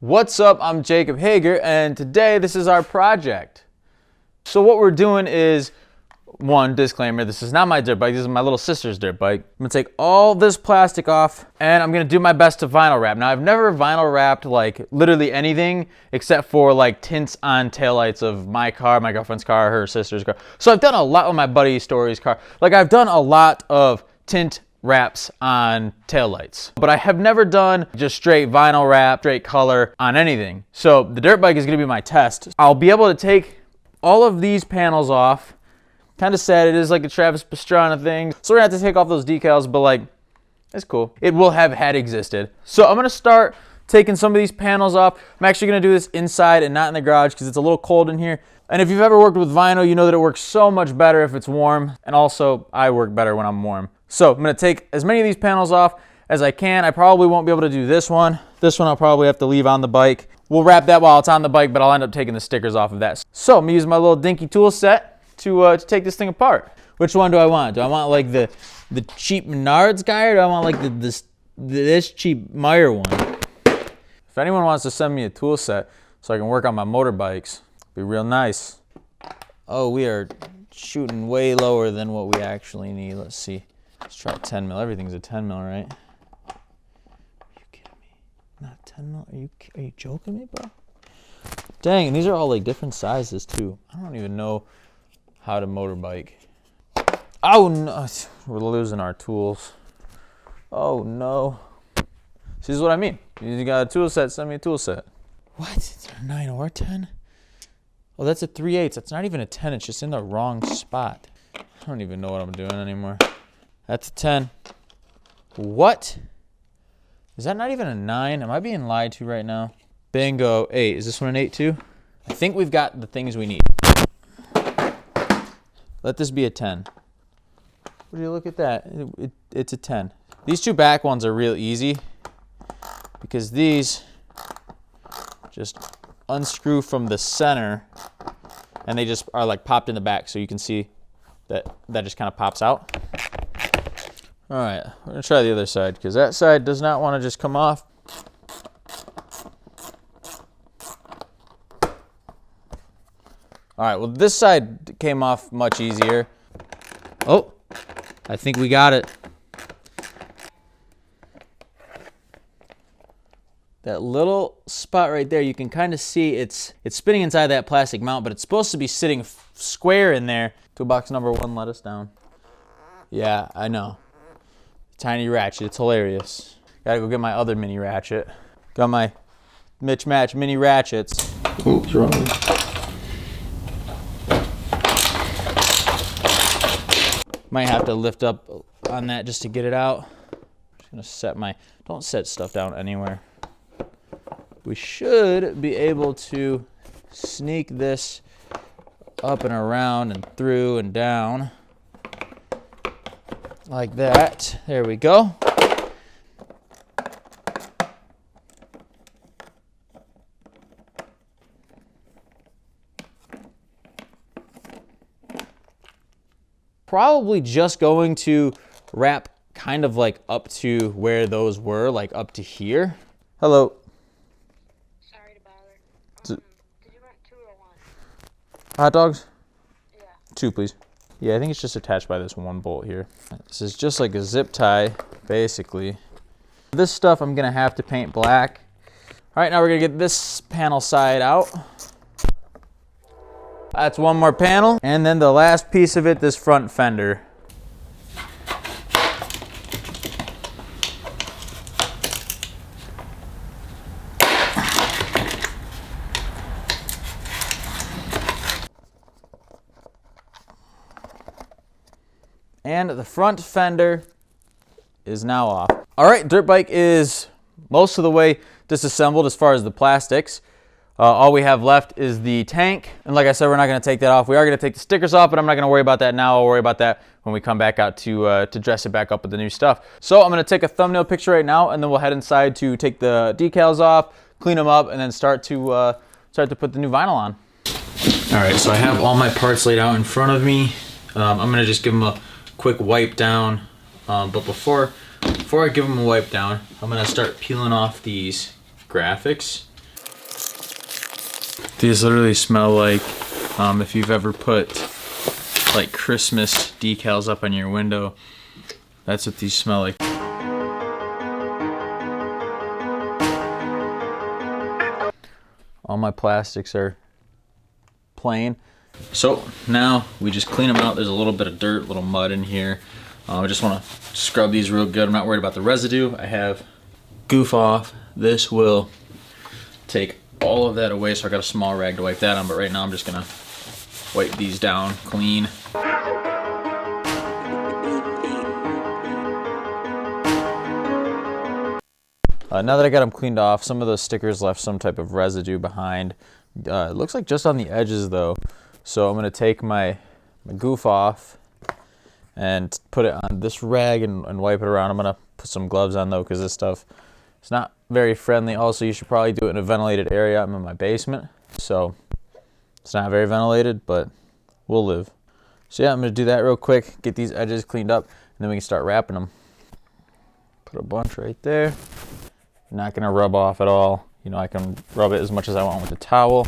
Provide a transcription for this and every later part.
What's up? I'm Jacob Hager, and today this is our project. So what we're doing is, one disclaimer, this is not my dirt bike, this is my little sister's dirt bike. I'm gonna take all this plastic off and I'm gonna do my best to vinyl wrap. Now I've never vinyl wrapped like literally anything except for like tints on taillights of my car, my girlfriend's car, her sister's car. So I've done a lot with my buddy Story's car. Like I've done a lot of tint wraps on taillights, but I have never done just straight vinyl wrap, straight color on anything. So the dirt bike is gonna be my test. I'll be able to take all of these panels off. Kind of sad, it is like a Travis Pastrana thing. So we're gonna have to take off those decals, but like, it's cool. It will have had existed. So I'm gonna start taking some of these panels off. I'm actually gonna do this inside and not in the garage because it's a little cold in here. And if you've ever worked with vinyl, you know that it works so much better if it's warm. And also, I work better when I'm warm. So I'm gonna take as many of these panels off as I can. I probably won't be able to do this one. This one I'll probably have to leave on the bike. We'll wrap that while it's on the bike, but I'll end up taking the stickers off of that. So I'm gonna use my little dinky tool set to take this thing apart. Which one do I want? Do I want like the cheap Menards guy, or do I want like this cheap Meyer one? If anyone wants to send me a tool set so I can work on my motorbikes, it'd be real nice. Oh, we are shooting way lower than what we actually need. Let's see. Let's try 10 mil. Everything's a 10 mil, right? Are you kidding me? Not 10 mil? Are you joking me, bro? Dang, and these are all like different sizes too. I don't even know how to motorbike. Oh no, we're losing our tools. Oh no. This is what I mean. You got a tool set, send me a tool set. What? Is there a 9 or 10? Oh, that's a 3/8. That's not even a 10, it's just in the wrong spot. I don't even know what I'm doing anymore. That's a 10. What? Is that not even a 9? Am I being lied to right now? Bingo, 8. Is this one an 8 too? I think we've got the things we need. Let this be a 10. Would you look at that? It's a 10. These two back ones are real easy because these just unscrew from the center and they just are like popped in the back, so you can see that just kind of pops out. All right, we're gonna try the other side because that side does not want to just come off. All right, well, this side came off much easier. Oh, I think we got it. That little spot right there, you can kind of see it's spinning inside that plastic mount, but it's supposed to be sitting square in there. Toolbox number 1 let us down. Yeah, I know. Tiny ratchet, it's hilarious. Gotta go get my other mini ratchet. Got my Mitch Match mini ratchets. Oops, wrong. Might have to lift up on that just to get it out. I'm just gonna set don't set stuff down anywhere. We should be able to sneak this up and around and through and down like that. There we go. Probably just going to wrap kind of like up to where those were, like up to here. Hello. Sorry to bother. Did you want 2 or 1? Hot dogs? Yeah. 2, please. Yeah, I think it's just attached by this one bolt here. This is just like a zip tie, basically. This stuff I'm gonna have to paint black. All right, now we're gonna get this panel side out. That's one more panel. And then the last piece of it, this front fender. And the front fender is now off. All right, dirt bike is most of the way disassembled as far as the plastics. All we have left is the tank. And like I said, we're not gonna take that off. We are gonna take the stickers off, but I'm not gonna worry about that now. I'll worry about that when we come back out to dress it back up with the new stuff. So I'm gonna take a thumbnail picture right now, and then we'll head inside to take the decals off, clean them up, and then start to put the new vinyl on. All right, so I have all my parts laid out in front of me. I'm gonna just give them a quick wipe down. But before I give them a wipe down, I'm gonna start peeling off these graphics. These literally smell like if you've ever put like Christmas decals up on your window. That's what these smell like. All my plastics are plain. So now we just clean them out. There's a little bit of dirt, a little mud in here. I just want to scrub these real good. I'm not worried about the residue. I have Goof Off. This will take all of that away, so I got a small rag to wipe that on, but right now I'm just gonna wipe these down clean. Now that I got them cleaned off, some of those stickers left some type of residue behind. It looks like just on the edges though. So I'm gonna take my Goof Off and put it on this rag and wipe it around. I'm gonna put some gloves on though, because this stuff is not very friendly. Also, you should probably do it in a ventilated area. I'm in my basement, so it's not very ventilated, but we'll live. So yeah, I'm gonna do that real quick, get these edges cleaned up, and then we can start wrapping them. Put a bunch right there. Not gonna rub off at all. You know, I can rub it as much as I want with the towel.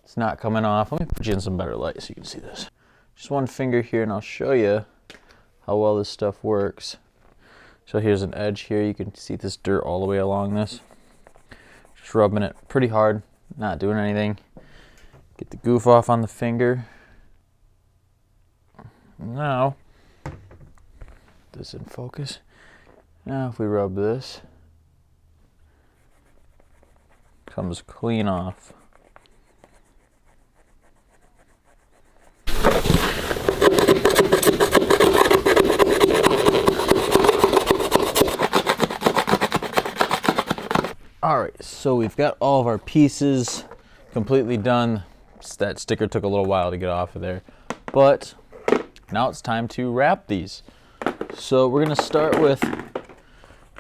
It's not coming off. Let me put you in some better light so you can see this. Just one finger here and I'll show you how well this stuff works. So here's an edge here. You can see this dirt all the way along this. Just rubbing it pretty hard, not doing anything. Get the Goof Off on the finger. Now, this in focus. Now if we rub this, comes clean off. All right, so we've got all of our pieces completely done. That sticker took a little while to get off of there, but now it's time to wrap these. So we're gonna start with a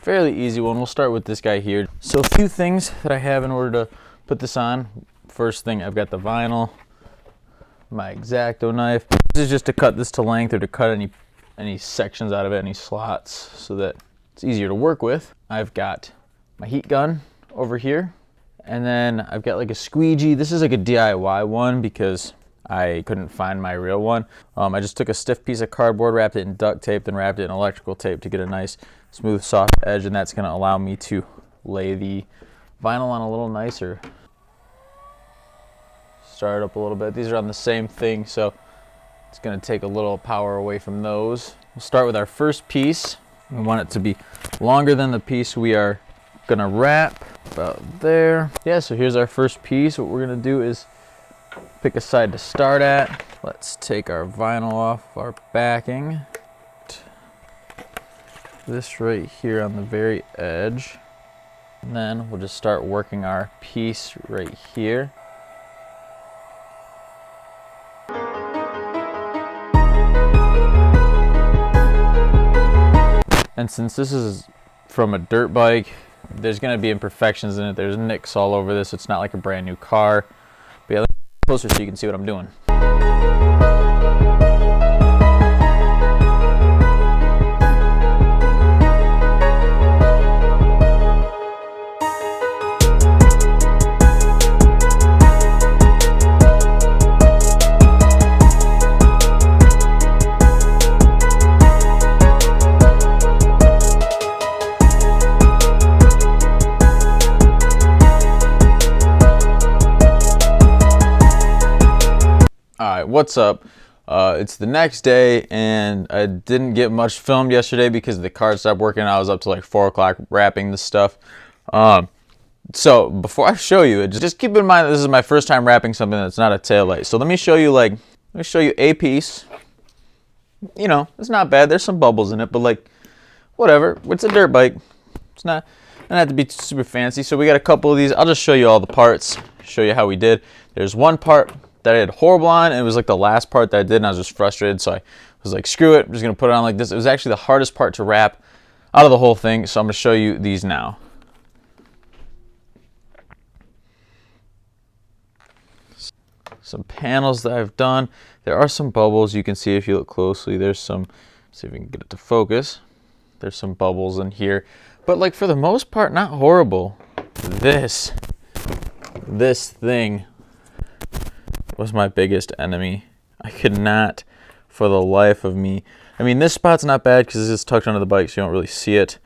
fairly easy one. We'll start with this guy here. So a few things that I have in order to put this on. First thing, I've got the vinyl, my X-Acto knife. This is just to cut this to length or to cut any sections out of it, any slots, so that it's easier to work with. I've got my heat gun over here, and then I've got like a squeegee. This is like a DIY one because I couldn't find my real one. I just took a stiff piece of cardboard, wrapped it in duct tape, then wrapped it in electrical tape to get a nice smooth soft edge, and that's going to allow me to lay the vinyl on a little nicer. Start it up a little bit. These are on the same thing, so it's going to take a little power away from those. We'll start with our first piece. We want it to be longer than the piece we are going to wrap. About there. Yeah, so here's our first piece. What we're going to do is pick a side to start at. Let's take our vinyl off our backing. This right here on the very edge. And then we'll just start working our piece right here. And since this is from a dirt bike, there's going to be imperfections in it. There's nicks all over this. It's not like a brand new car. But yeah, let me get closer so you can see what I'm doing. What's up? It's the next day and I didn't get much filmed yesterday because the car stopped working. I was up to like 4 o'clock wrapping this stuff. So before I show you, just keep in mind that this is my first time wrapping something that's not a taillight. So let me show you a piece. You know, it's not bad. There's some bubbles in it, but like whatever. It's a dirt bike. It's not doesn't have to be super fancy. So we got a couple of these. I'll just show you all the parts, show you how we did. There's one part that I did horrible on, and it was like the last part that I did, and I was just frustrated, so I was like, screw it, I'm just gonna put it on like this. It was actually the hardest part to wrap out of the whole thing, so I'm gonna show you these now. Some panels that I've done. There are some bubbles you can see if you look closely. There's some, see if we can get it to focus. There's some bubbles in here, but like for the most part, not horrible. This thing was my biggest enemy. I could not for the life of me. I mean, this spot's not bad because it's tucked under the bike so you don't really see it.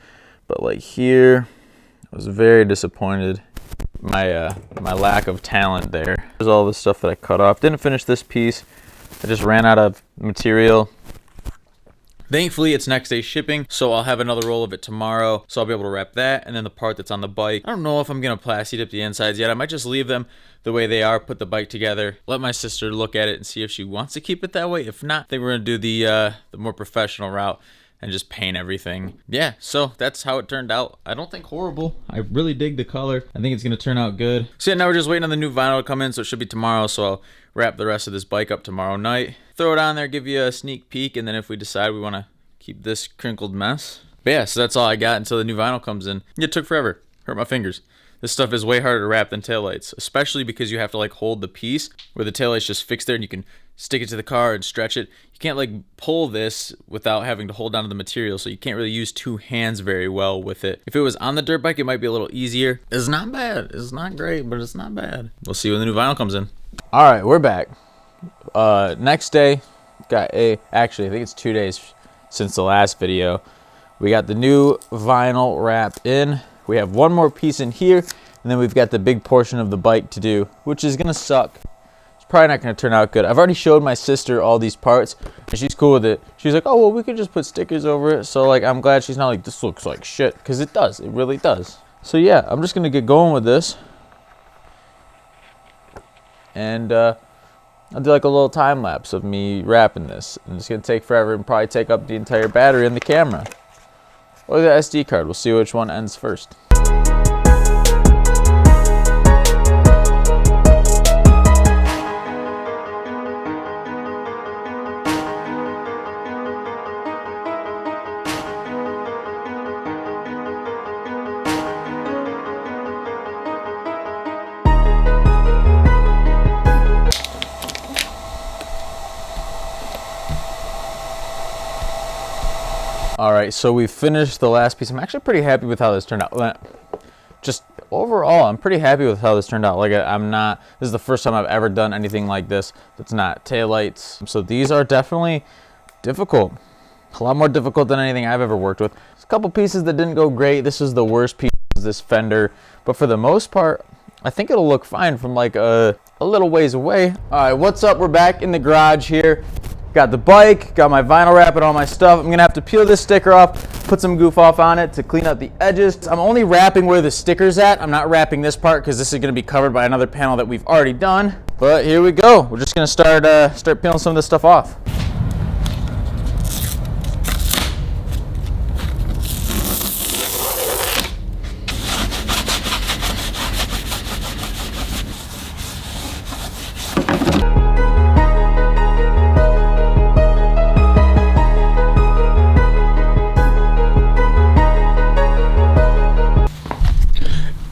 But like here, I was very disappointed. My lack of talent there. There's all the stuff that I cut off. Didn't finish this piece. I just ran out of material. Thankfully, it's next day shipping, so I'll have another roll of it tomorrow. So I'll be able to wrap that, and then the part that's on the bike. I don't know if I'm gonna plasti dip the insides yet. I might just leave them the way they are, put the bike together, let my sister look at it and see if she wants to keep it that way. If not, I think we're gonna do the more professional route and just paint everything. Yeah, so that's how it turned out. I don't think horrible. I really dig the color. I think it's gonna turn out good. So yeah, now we're just waiting on the new vinyl to come in, so it should be tomorrow. So I'll wrap the rest of this bike up tomorrow night. Throw it on there, give you a sneak peek, and then if we decide we wanna keep this crinkled mess. But yeah, so that's all I got until the new vinyl comes in. It took forever. Hurt my fingers. This stuff is way harder to wrap than taillights, especially because you have to like hold the piece where the taillight's just fixed there and you can stick it to the car and stretch it. You can't like pull this without having to hold onto the material, so you can't really use two hands very well with it. If it was on the dirt bike, it might be a little easier. It's not bad. It's not great, but it's not bad. We'll see when the new vinyl comes in. All right, we're back. Next day, actually, I think it's 2 days since the last video. We got the new vinyl wrapped in. We have one more piece in here, and then we've got the big portion of the bike to do, which is gonna suck. It's probably not gonna turn out good. I've already showed my sister all these parts, and she's cool with it. She's like, oh, well, we could just put stickers over it. So like, I'm glad she's not like, this looks like shit, because it does, it really does. So yeah, I'm just gonna get going with this. And I'll do like a little time lapse of me wrapping this. And it's gonna take forever and probably take up the entire battery in the camera. Or the SD card. We'll see which one ends first. All right, so we finished the last piece. I'm actually pretty happy with how this turned out. Just overall, I'm pretty happy with how this turned out. Like, this is the first time I've ever done anything like this that's not taillights. So these are definitely difficult. A lot more difficult than anything I've ever worked with. There's a couple pieces that didn't go great. This is the worst piece, this fender. But for the most part, I think it'll look fine from like a little ways away. All right, what's up? We're back in the garage here. Got the bike, got my vinyl wrap and all my stuff. I'm gonna have to peel this sticker off, put some goof off on it to clean up the edges. I'm only wrapping where the sticker's at. I'm not wrapping this part because this is gonna be covered by another panel that we've already done. But here we go. We're just gonna start peeling some of this stuff off.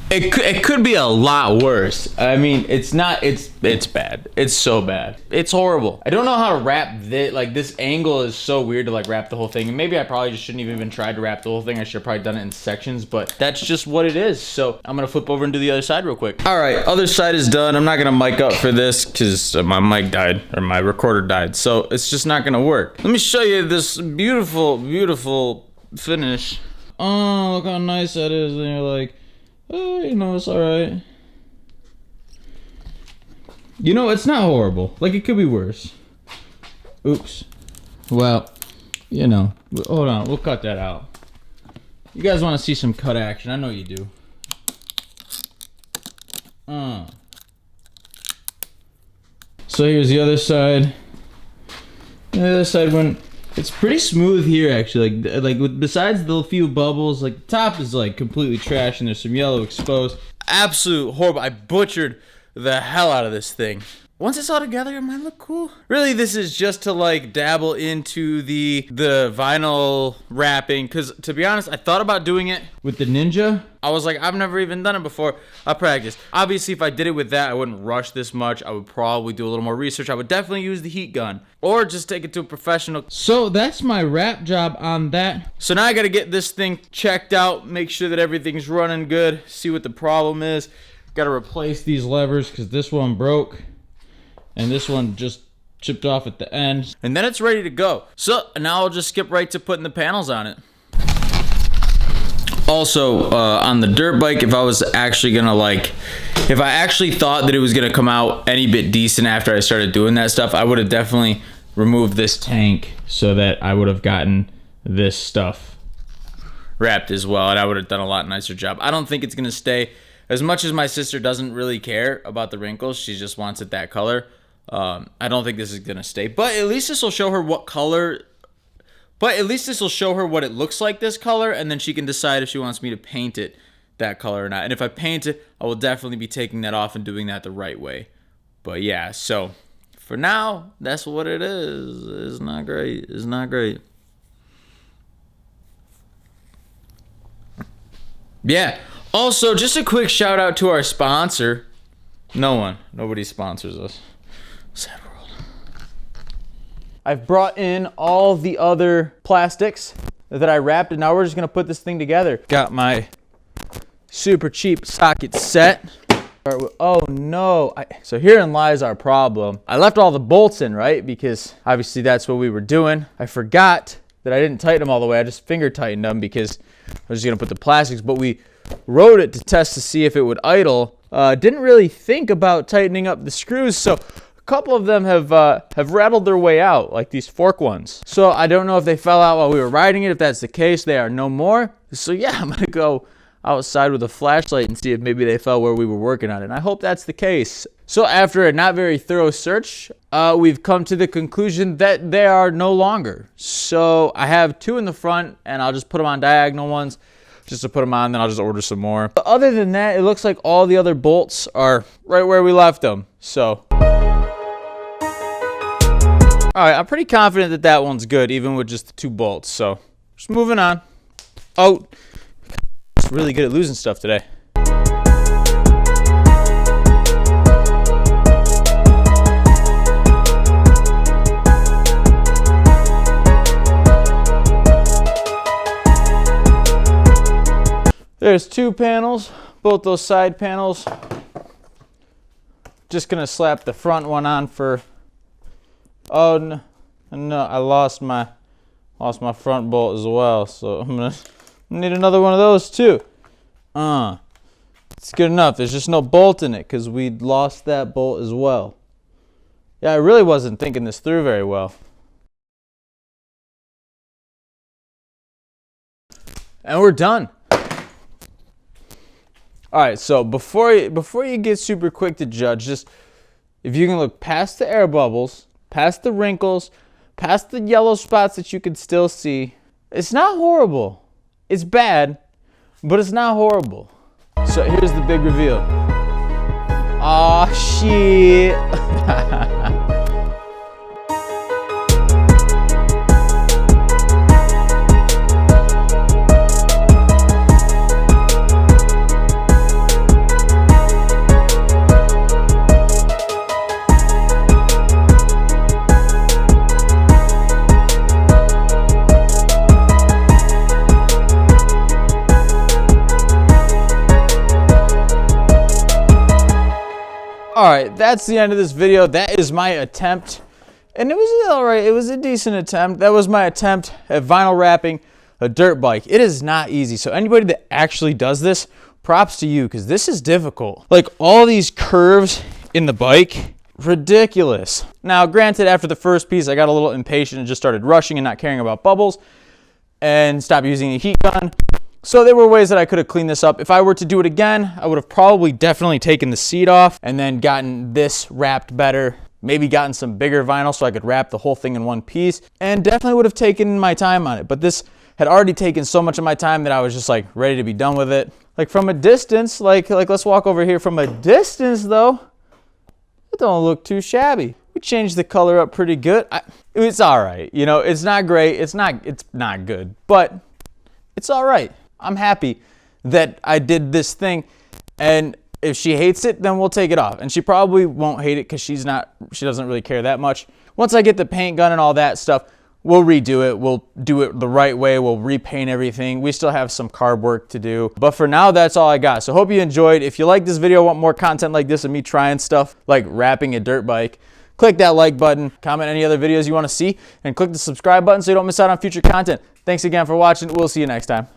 It could be a lot worse. I mean, it's not, it's bad. It's so bad. It's horrible. I don't know how to wrap this. Like, this angle is so weird to like wrap the whole thing. And maybe I probably just shouldn't have even tried to wrap the whole thing. I should have probably done it in sections, but that's just what it is. So I'm gonna flip over and do the other side real quick. All right, other side is done. I'm not gonna mic up for this because my mic died, or my recorder died. So it's just not gonna work. Let me show you this beautiful, beautiful finish. Oh, look how nice that is. And you're like, oh, you know, it's all right. You know, it's not horrible. Like, it could be worse. Oops. Well, you know, hold on. We'll cut that out. You guys want to see some cut action? I know you do. So here's the other side. And the other side went. It's pretty smooth here, actually. Like besides the few bubbles, like the top is like completely trash, and there's some yellow exposed. Absolute horrible. I butchered the hell out of this thing. Once it's all together, it might look cool. Really, this is just to like dabble into the vinyl wrapping. Cause to be honest, I thought about doing it with the Ninja. I was like, I've never even done it before. I practiced. Obviously, if I did it with that, I wouldn't rush this much. I would probably do a little more research. I would definitely use the heat gun or just take it to a professional. So that's my wrap job on that. So now I gotta get this thing checked out, make sure that everything's running good, see what the problem is. Gotta replace these levers cause this one broke. And this one just chipped off at the end. And then it's ready to go. So now I'll just skip right to putting the panels on it. Also, on the dirt bike, if I was actually gonna if I actually thought that it was gonna come out any bit decent after I started doing that stuff, I would have definitely removed this tank so that I would have gotten this stuff wrapped as well, and I would have done a lot nicer job. I don't think it's gonna stay. As much as my sister doesn't really care about the wrinkles, she just wants it that color. I don't think this is gonna stay, but at least this will show her what color. But at least this will show her what it looks like this color, and then she can decide if she wants me to paint it that color or not. And if I paint it, I will definitely be taking that off and doing that the right way. But yeah, so for now, that's what it is. It's not great. It's not great. Yeah. Also, just a quick shout out to our sponsor. Nobody sponsors us. Sad world. I've brought in all the other plastics that I wrapped, and now we're just gonna put this thing together. Got my super cheap socket set. Oh no, so herein lies our problem. I left all the bolts in, right? Because obviously that's what we were doing. I forgot that I didn't tighten them all the way. I just finger tightened them because I was just gonna put the plastics, but we rode it to test to see if it would idle. Didn't really think about tightening up the screws, so a couple of them have rattled their way out, like these fork ones. So I don't know if they fell out while we were riding it. If that's the case, they are no more. So yeah, I'm gonna go outside with a flashlight and see if maybe they fell where we were working on it. And I hope that's the case. So after a not very thorough search, we've come to the conclusion that they are no longer. So I have two in the front, and I'll just put them on diagonal ones just to put them on, then I'll just order some more. But other than that, it looks like all the other bolts are right where we left them. So all right, I'm pretty confident that that one's good, even with just the two bolts. So just moving on. Oh, it's really good at losing stuff today. There's two panels, both those side panels. Just gonna slap the front one on for. Oh no, I lost my front bolt as well, so I'm gonna need another one of those too. It's good enough. There's just no bolt in it because we lost that bolt as well. Yeah, I really wasn't thinking this through very well. And we're done. All right, so before you get super quick to judge, just if you can look past the air bubbles, past the wrinkles, past the yellow spots that you can still see, it's not horrible. It's bad, but it's not horrible. So here's the big reveal. Aw, shit. All right, that's the end of this video. That is my attempt, and it was all right. It was a decent attempt. That was my attempt at vinyl wrapping a dirt bike. It is not easy. So anybody that actually does this, props to you, because this is difficult. Like all these curves in the bike, ridiculous. Now, granted, after the first piece, I got a little impatient and just started rushing and not caring about bubbles and stopped using the heat gun. So there were ways that I could have cleaned this up. If I were to do it again, I would have probably definitely taken the seat off and then gotten this wrapped better. Maybe gotten some bigger vinyl so I could wrap the whole thing in one piece, and definitely would have taken my time on it. But this had already taken so much of my time that I was just like ready to be done with it. Like from a distance, like let's walk over here from a distance though. It don't look too shabby. We changed the color up pretty good. It's all right. You know, it's not great. It's not good, but it's all right. I'm happy that I did this thing, and if she hates it, then we'll take it off. And she probably won't hate it because she doesn't really care that much. Once I get the paint gun and all that stuff, we'll redo it. We'll do it the right way. We'll repaint everything. We still have some carb work to do. But for now, that's all I got. So hope you enjoyed. If you like this video, want more content like this of me trying stuff like wrapping a dirt bike, click that like button, comment any other videos you want to see, and click the subscribe button so you don't miss out on future content. Thanks again for watching. We'll see you next time.